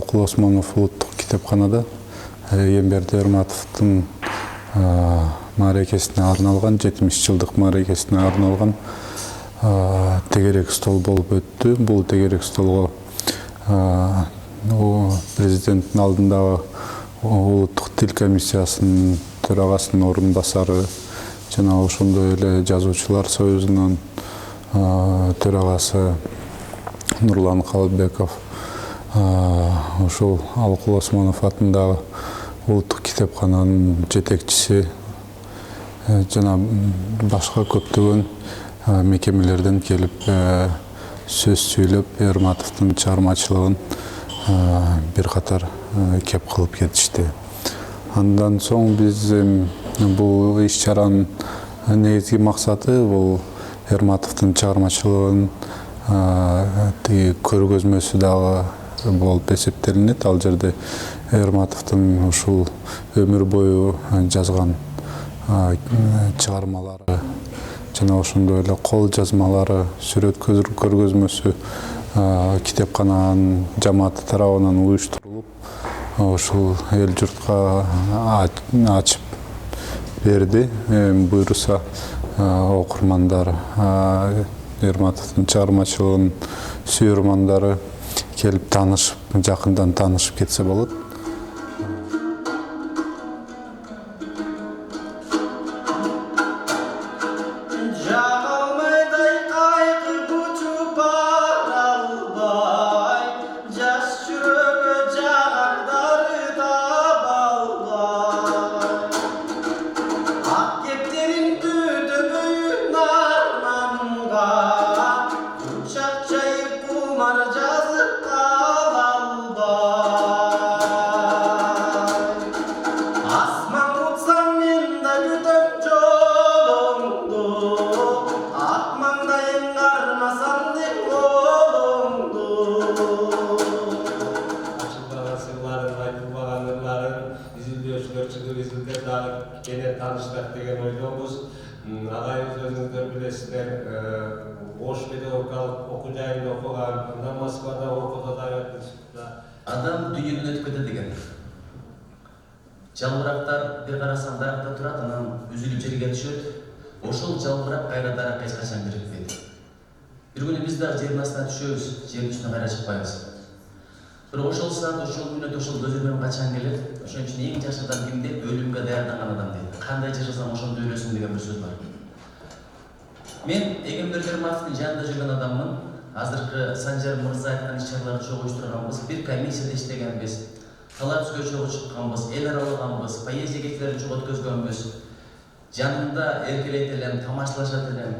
Алыкул Осмонов улуттук китепканада Эмберди Эрматовдун мааракесине арналган 70-жылдык мааракесине арналган тегерек стол болуп өттү. Бул тегерек столго президенттин алдындагы улуттук тил комиссиясынын төрагасынын орун басары жана ошондой эле жазуучулар союзунун төрагасы Нурлан Калыбеков, ошол Алыкул Осмонов атындагы улуттук китепкананын жетекчиси жана башка көптөгөн мекемелерден келип сөз сүйлөп Эрматовдун чыгармачылыгын бир катар кеп кылып кетишти. Андан соң биз бул иш-чаранын негизги максаты бул Эрматовдун чыгармачылыгын көргөзмөсү дагы болуп эсептелинет. Ал жерде Эрматовдун ушул өмүр бою жазган чыгармалары жана ошондой эле кол жазмалары, сүрөт көргөзмөсү китепкананын жамааты тарабынан уюштурулуп, ушул эл журтка ачып берди. Буйруса окурмандар, Эрматовдун чыгармачылыгынын сүйөрмандары келип таанышып, жакындан таанышып кетсе болот. Адам дүйнөдөн өтүп кетет деген. Жалбырактар бир карасаң даракта турат, анан үзүлүп жерге түшөт. Ошол жалбырак кайра даракка эч качан кирикпейт. Бир күнү биз дагы жердин астына түшөбүз, жердин үстүнө кайра чыкпайбыз. Бирок ошол саат, ошол мүнөт, ошол көзөмөл качан келет? Ошон үчүн эң жакшы адам ким деп, өлүмгө даярданган адам дейт. Кандай жашасаң ошондой өлөсүң деген бир сөз бар. Мен Эгемберди Эрматовдун жанында жүргөн адаммын. Азыркы Санжар мырза айткан иш-чараларды чогуу уюштурганбыз, бир комиссияда иштегенбиз, талапсызга чогуу чыкканбыз, эл аралаганбыз, поэзия кечелерин чогуу өткөзгөнбүз. Жанында эркелейт элем, тамашалашат элем.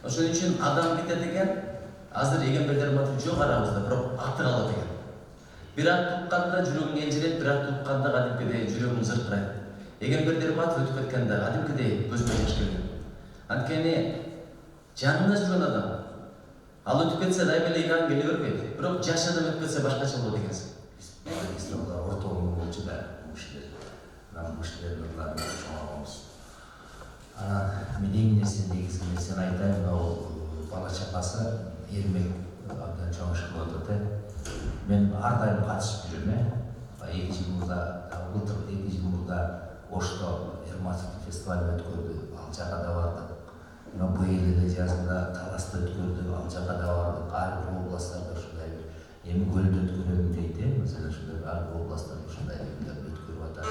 Ошон үчүн адам кетет экен, азыр Эгемберди Эрматов жок арабызда, бирок аты калат экен. Бир ат тукканда жүрөгүң элжирейт, бир ат тукканда кадимкидей жүрөгүң зыркырайт. Эгемберди Эрматов өтүп кеткенде кадимкидей көзүмө жаш келди. Анткени жанында жүргөн адам ал өтүп кетсе дайыма ыйган келе бербейт. Бирок жаш адам өтүп кетсе башкача болот экенсиң. Исламда ортолугу болчу да мушулар. Мына мушулардын чоңойгонбуз. Мен эң негизги нерсени айтайын, ал бала чакасы эрмек абдан чоң иш кылып атат. Мен ар дайым катышып жүрөм. 2 жыл мурда, былтыр 2 жыл мурда Ошто Эрматов фестивалын өткөрдү. Ал жака да бардык. Бу элде жазында Таласта өткөрдү, ал жака да бардык. Ар бир областтарда ушундай бир эми көлдө өткөрөм дейт, мисалы ушундай ар бир областтарда ушундай өткөрүп атат.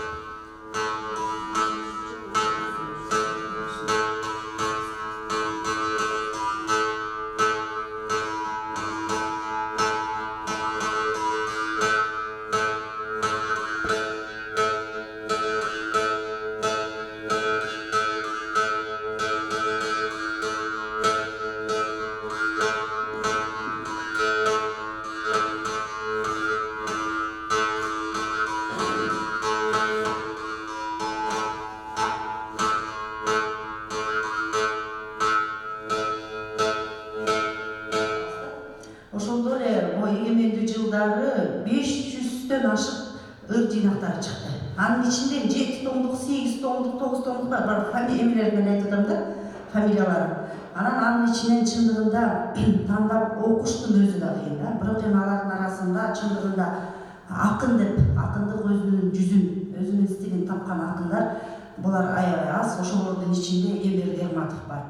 жылдары 500'den ашык ыр жыйнактары чыкты. Анын ичинде 7 томдук, 8 томдук, 9 томдук бар. Фамилияларын айтып атам да, фамилиялары. Анын ичинен чындыгында тандап окуштун өзү да кыйын да. Бирок жана алардын арасында чындыгында акын деп, акындык өзүнүн жүзүн, өзүнүн стилин тапкан акындар булар аябай аз. Ошолордун ичинде Эмирали Эрматов бар.